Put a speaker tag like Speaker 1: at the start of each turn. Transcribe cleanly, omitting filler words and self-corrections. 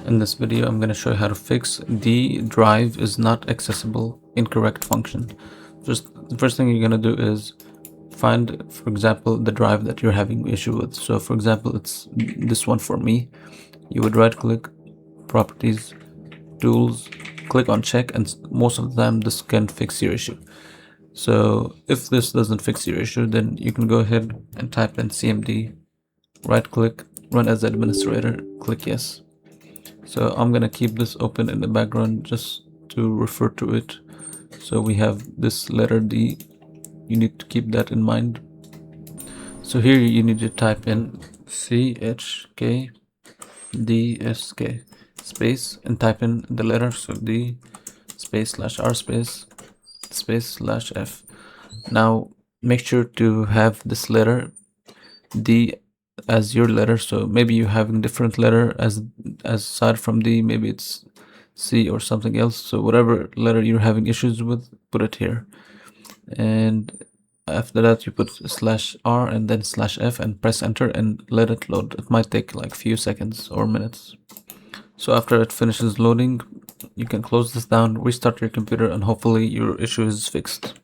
Speaker 1: In this video, I'm going to show you how to fix the drive is not accessible incorrect function. The first thing you're going to do is find, for example, the drive that you're having issue with. So for example, it's this one for me. You would right click, properties, tools, click on check, and most of the time this can fix your issue. So if this doesn't fix your issue, then you can go ahead and type in cmd, right click, run as administrator, click yes. So I'm gonna keep this open in the background just to refer to it. So we have this letter D. You need to keep that in mind. So here you need to type in CHKDSK space and type in the letter. So D space /R space /F. Now make sure to have this letter D as your letter. So maybe you're having different letter as aside from D, maybe it's C or something else. So whatever letter you're having issues with, put it here. And after that you put /R and then /F and press enter and let it load. It might take like a few seconds or minutes. So after it finishes loading, you can close this down, restart your computer, and hopefully your issue is fixed.